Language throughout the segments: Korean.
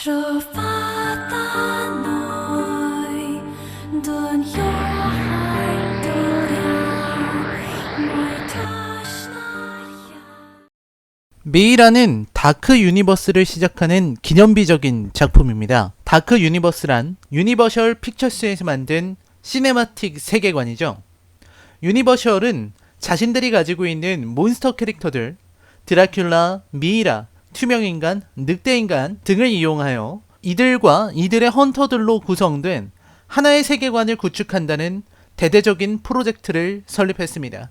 Trovata noi d'un Johann 미이라는 다크 유니버스를 시작하는 기념비적인 작품입니다. 다크 유니버스란 유니버셜 픽처스에서 만든 시네마틱 세계관이죠. 유니버셜은 자신들이 가지고 있는 몬스터 캐릭터들, 드라큘라, 미이라, 투명인간, 늑대인간 등을 이용하여 이들과 이들의 헌터들로 구성된 하나의 세계관을 구축한다는 대대적인 프로젝트를 설립했습니다.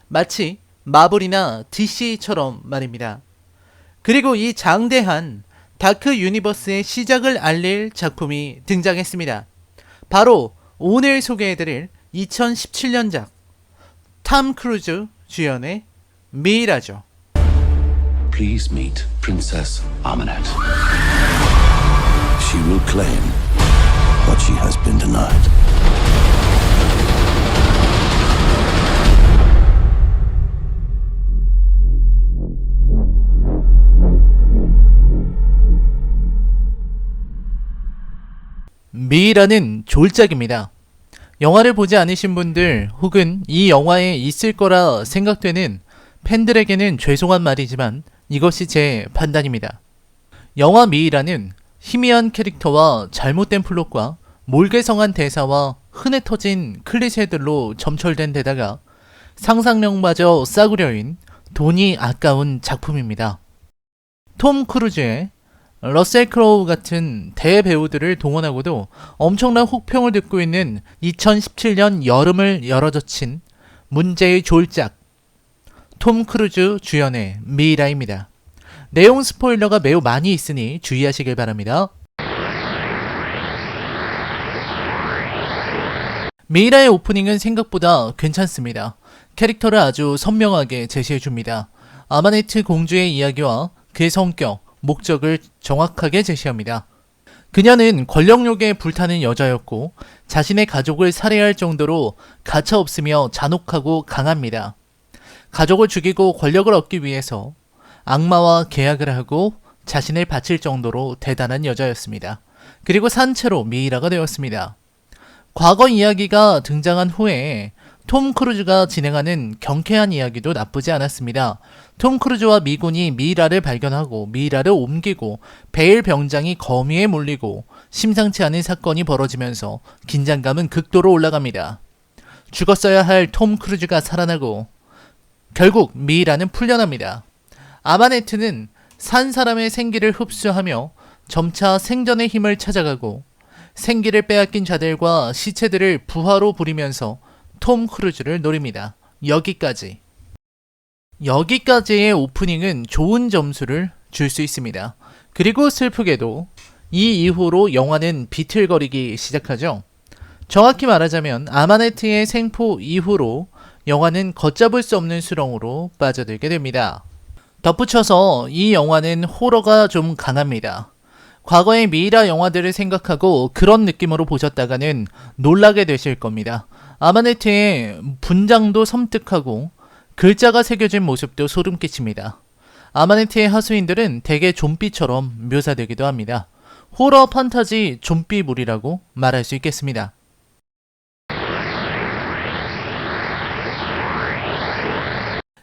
마치 마블이나 DC처럼 말입니다. 그리고 이 장대한 다크 유니버스의 시작을 알릴 작품이 등장했습니다. 바로 오늘 소개해드릴 2017년작 톰 크루즈 주연의 미이라죠. Please meet Princess Amunet. She will claim what she has been denied. 미이라는 졸작입니다. 영화를 보지 않으신 분들 혹은 이 영화에 있을 거라 생각되는 팬들에게는 죄송한 말이지만 이것이 제 판단입니다. 영화 미이라는 희미한 캐릭터와 잘못된 플롯과 몰개성한 대사와 흔해 터진 클리셰들로 점철된 데다가 상상력마저 싸구려인 돈이 아까운 작품입니다. 톰 크루즈의 러셀 크로우 같은 대배우들을 동원하고도 엄청난 혹평을 듣고 있는 2017년 여름을 열어젖힌 문제의 졸작 톰 크루즈 주연의 미이라입니다. 내용 스포일러가 매우 많이 있으니 주의하시길 바랍니다. 미이라의 오프닝은 생각보다 괜찮습니다. 캐릭터를 아주 선명하게 제시해줍니다. 아마네트 공주의 이야기와 그의 성격, 목적을 정확하게 제시합니다. 그녀는 권력욕에 불타는 여자였고 자신의 가족을 살해할 정도로 가차없으며 잔혹하고 강합니다. 가족을 죽이고 권력을 얻기 위해서 악마와 계약을 하고 자신을 바칠 정도로 대단한 여자였습니다. 그리고 산채로 미이라가 되었습니다. 과거 이야기가 등장한 후에 톰 크루즈가 진행하는 경쾌한 이야기도 나쁘지 않았습니다. 톰 크루즈와 미군이 미이라를 발견하고 미이라를 옮기고 베일 병장이 거미에 물리고 심상치 않은 사건이 벌어지면서 긴장감은 극도로 올라갑니다. 죽었어야 할 톰 크루즈가 살아나고 결국 미이라는 풀려납니다. 아마네트는 산 사람의 생기를 흡수하며 점차 생전의 힘을 찾아가고 생기를 빼앗긴 자들과 시체들을 부하로 부리면서 톰 크루즈를 노립니다. 여기까지의 오프닝은 좋은 점수를 줄 수 있습니다. 그리고 슬프게도 이 이후로 영화는 비틀거리기 시작하죠. 정확히 말하자면 아마네트의 생포 이후로 영화는 걷잡을 수 없는 수렁으로 빠져들게 됩니다. 덧붙여서 이 영화는 호러가 좀 강합니다. 과거의 미이라 영화들을 생각하고 그런 느낌으로 보셨다가는 놀라게 되실 겁니다. 아마네트의 분장도 섬뜩하고 글자가 새겨진 모습도 소름 끼칩니다. 아마네트의 하수인들은 대개 좀비처럼 묘사되기도 합니다. 호러 판타지 좀비물이라고 말할 수 있겠습니다.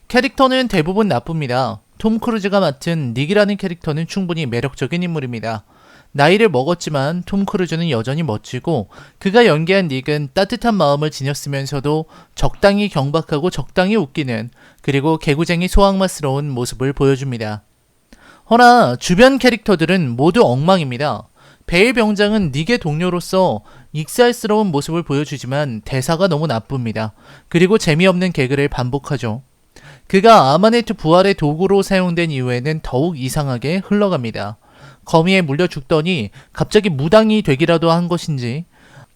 캐릭터는 대부분 나쁩니다. 톰 크루즈가 맡은 닉이라는 캐릭터는 충분히 매력적인 인물입니다. 나이를 먹었지만 톰 크루즈는 여전히 멋지고 그가 연기한 닉은 따뜻한 마음을 지녔으면서도 적당히 경박하고 적당히 웃기는 그리고 개구쟁이 소악마스러운 모습을 보여줍니다. 허나 주변 캐릭터들은 모두 엉망입니다. 베일 병장은 닉의 동료로서 익살스러운 모습을 보여주지만 대사가 너무 나쁩니다. 그리고 재미없는 개그를 반복하죠. 그가 아마네트 부활의 도구로 사용된 이후에는 더욱 이상하게 흘러갑니다. 거미에 물려 죽더니 갑자기 무당이 되기라도 한 것인지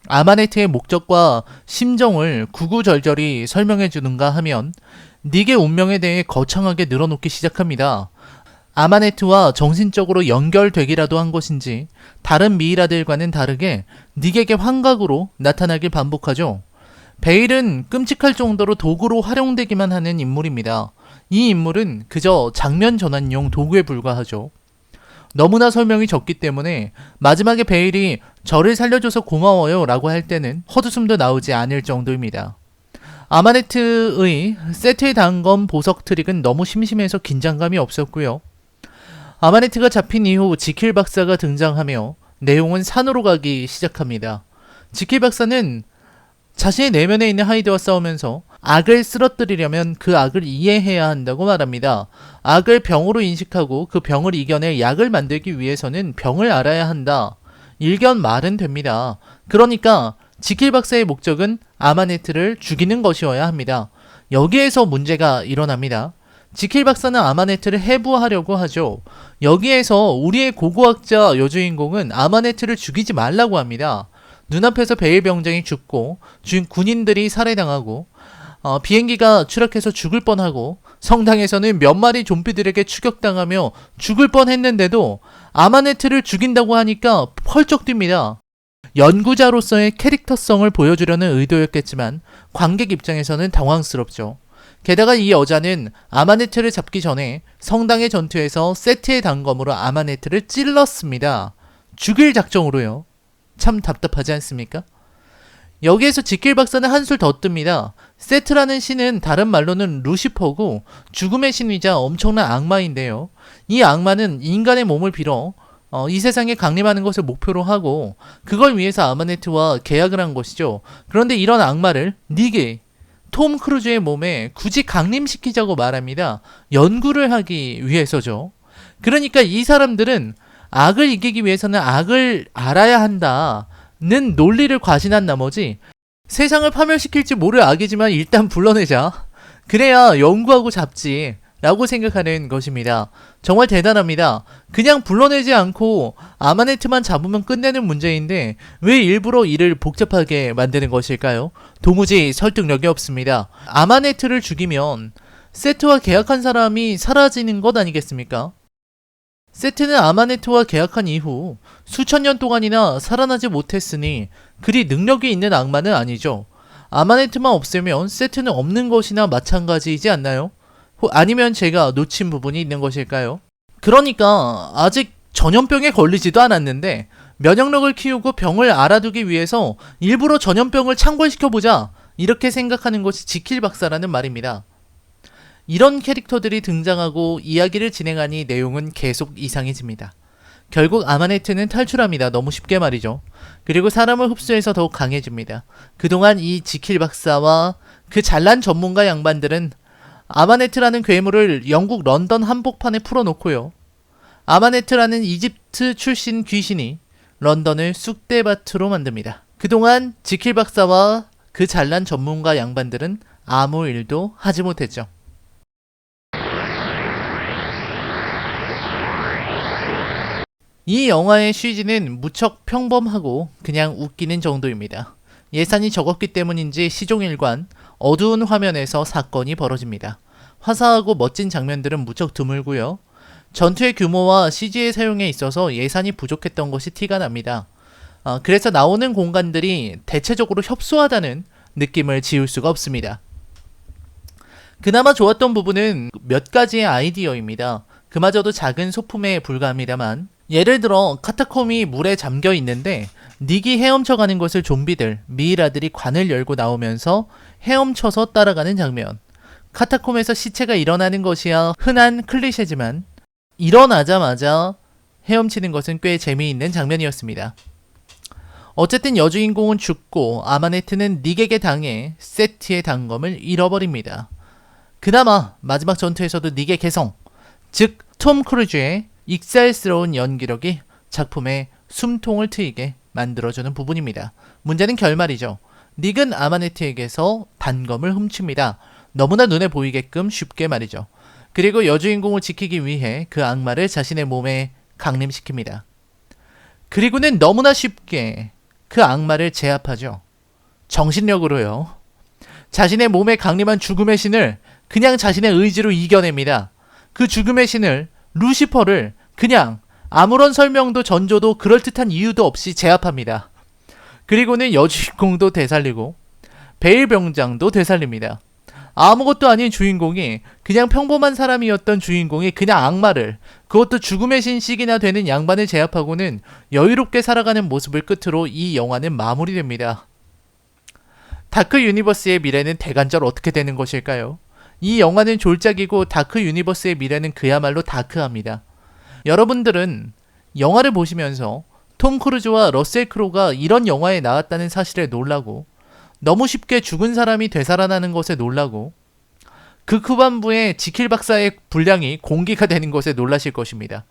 아마네트의 목적과 심정을 구구절절히 설명해주는가 하면 닉의 운명에 대해 거창하게 늘어놓기 시작합니다. 아마네트와 정신적으로 연결되기라도 한 것인지 다른 미이라들과는 다르게 닉에게 환각으로 나타나길 반복하죠. 베일은 끔찍할 정도로 도구로 활용되기만 하는 인물입니다. 이 인물은 그저 장면 전환용 도구에 불과하죠. 너무나 설명이 적기 때문에 마지막에 베일이 저를 살려줘서 고마워요 라고 할 때는 헛웃음도 나오지 않을 정도입니다. 아마네트의 세트의 단검 보석 트릭은 너무 심심해서 긴장감이 없었고요. 아마네트가 잡힌 이후 지킬 박사가 등장하며 내용은 산으로 가기 시작합니다. 지킬 박사는 자신의 내면에 있는 하이드와 싸우면서 악을 쓰러뜨리려면 그 악을 이해해야 한다고 말합니다. 악을 병으로 인식하고 그 병을 이겨낼 약을 만들기 위해서는 병을 알아야 한다. 일견 말은 됩니다. 그러니까 지킬 박사의 목적은 아마네트를 죽이는 것이어야 합니다. 여기에서 문제가 일어납니다. 지킬 박사는 아마네트를 해부하려고 하죠. 여기에서 우리의 고고학자 여주인공은 아마네트를 죽이지 말라고 합니다. 눈앞에서 베일 병장이 죽고 군인들이 살해당하고 비행기가 추락해서 죽을 뻔하고 성당에서는 몇 마리 좀비들에게 추격당하며 죽을 뻔했는데도 아마네트를 죽인다고 하니까 펄쩍 뜁니다. 연구자로서의 캐릭터성을 보여주려는 의도였겠지만 관객 입장에서는 당황스럽죠. 게다가 이 여자는 아마네트를 잡기 전에 성당의 전투에서 세트의 단검으로 아마네트를 찔렀습니다. 죽일 작정으로요. 참 답답하지 않습니까? 여기에서 지킬 박사는 한술 더 뜹니다. 세트라는 신은 다른 말로는 루시퍼고 죽음의 신이자 엄청난 악마인데요. 이 악마는 인간의 몸을 빌어 이 세상에 강림하는 것을 목표로 하고 그걸 위해서 아마네트와 계약을 한 것이죠. 그런데 이런 악마를 닉의 톰 크루즈의 몸에 굳이 강림시키자고 말합니다. 연구를 하기 위해서죠. 그러니까 이 사람들은 악을 이기기 위해서는 악을 알아야 한다는 논리를 과신한 나머지 세상을 파멸시킬지 모를 악이지만 일단 불러내자. 그래야 연구하고 잡지. 라고 생각하는 것입니다. 정말 대단합니다. 그냥 불러내지 않고 아마네트만 잡으면 끝내는 문제인데 왜 일부러 이를 복잡하게 만드는 것일까요? 도무지 설득력이 없습니다. 아마네트를 죽이면 세트와 계약한 사람이 사라지는 것 아니겠습니까? 세트는 아마네트와 계약한 이후 수천 년 동안이나 살아나지 못했으니 그리 능력이 있는 악마는 아니죠. 아마네트만 없애면 세트는 없는 것이나 마찬가지이지 않나요? 아니면 제가 놓친 부분이 있는 것일까요? 그러니까 아직 전염병에 걸리지도 않았는데 면역력을 키우고 병을 알아두기 위해서 일부러 전염병을 창궐시켜보자 이렇게 생각하는 것이 지킬 박사라는 말입니다. 이런 캐릭터들이 등장하고 이야기를 진행하니 내용은 계속 이상해집니다. 결국 아마네트는 탈출합니다. 너무 쉽게 말이죠. 그리고 사람을 흡수해서 더욱 강해집니다. 그동안 이 지킬 박사와 그 잘난 전문가 양반들은 아마네트라는 괴물을 영국 런던 한복판에 풀어놓고요. 아마네트라는 이집트 출신 귀신이 런던을 쑥대밭으로 만듭니다. 그동안 지킬 박사와 그 잘난 전문가 양반들은 아무 일도 하지 못했죠. 이 영화의 취지는 무척 평범하고 그냥 웃기는 정도입니다. 예산이 적었기 때문인지 시종일관 어두운 화면에서 사건이 벌어집니다. 화사하고 멋진 장면들은 무척 드물고요. 전투의 규모와 CG의 사용에 있어서 예산이 부족했던 것이 티가 납니다. 그래서 나오는 공간들이 대체적으로 협소하다는 느낌을 지울 수가 없습니다. 그나마 좋았던 부분은 몇 가지의 아이디어입니다. 그마저도 작은 소품에 불과합니다만 예를 들어 카타콤이 물에 잠겨 있는데 닉이 헤엄쳐가는 것을 좀비들, 미이라들이 관을 열고 나오면서 헤엄쳐서 따라가는 장면. 카타콤에서 시체가 일어나는 것이야 흔한 클리셰지만 일어나자마자 헤엄치는 것은 꽤 재미있는 장면이었습니다. 어쨌든 여주인공은 죽고 아마네트는 닉에게 당해 세트의 단검을 잃어버립니다. 그나마 마지막 전투에서도 닉의 개성, 즉 톰 크루즈의 익살스러운 연기력이 작품에 숨통을 트이게 만들어주는 부분입니다. 문제는 결말이죠. 닉은 아마네트에게서 단검을 훔칩니다. 너무나 눈에 보이게끔 쉽게 말이죠. 그리고 여주인공을 지키기 위해 그 악마를 자신의 몸에 강림시킵니다. 그리고는 너무나 쉽게 그 악마를 제압하죠. 정신력으로요. 자신의 몸에 강림한 죽음의 신을 그냥 자신의 의지로 이겨냅니다. 그 죽음의 신을, 루시퍼를 그냥 아무런 설명도 전조도 그럴듯한 이유도 없이 제압합니다. 그리고는 여주인공도 되살리고 베일 병장도 되살립니다. 아무것도 아닌 주인공이 그냥 평범한 사람이었던 주인공이 그냥 악마를, 그것도 죽음의 신식이나 되는 양반을 제압하고는 여유롭게 살아가는 모습을 끝으로 이 영화는 마무리됩니다. 다크 유니버스의 미래는 대간절 어떻게 되는 것일까요? 이 영화는 졸작이고 다크 유니버스의 미래는 그야말로 다크합니다. 여러분들은 영화를 보시면서 톰 크루즈와 러셀 크로우가 이런 영화에 나왔다는 사실에 놀라고, 너무 쉽게 죽은 사람이 되살아나는 것에 놀라고, 극 후반부에 지킬 박사의 분량이 공개가 되는 것에 놀라실 것입니다.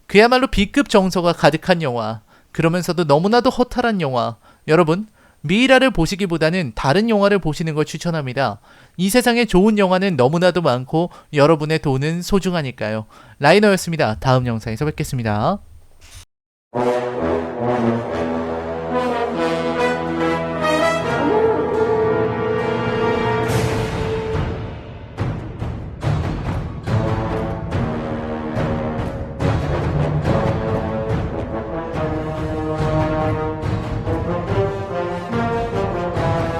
그야말로 B급 정서가 가득한 영화, 그러면서도 너무나도 허탈한 영화. 여러분, 미이라를 보시기보다는 다른 영화를 보시는 걸 추천합니다. 이 세상에 좋은 영화는 너무나도 많고 여러분의 돈은 소중하니까요. 라이너였습니다. 다음 영상에서 뵙겠습니다.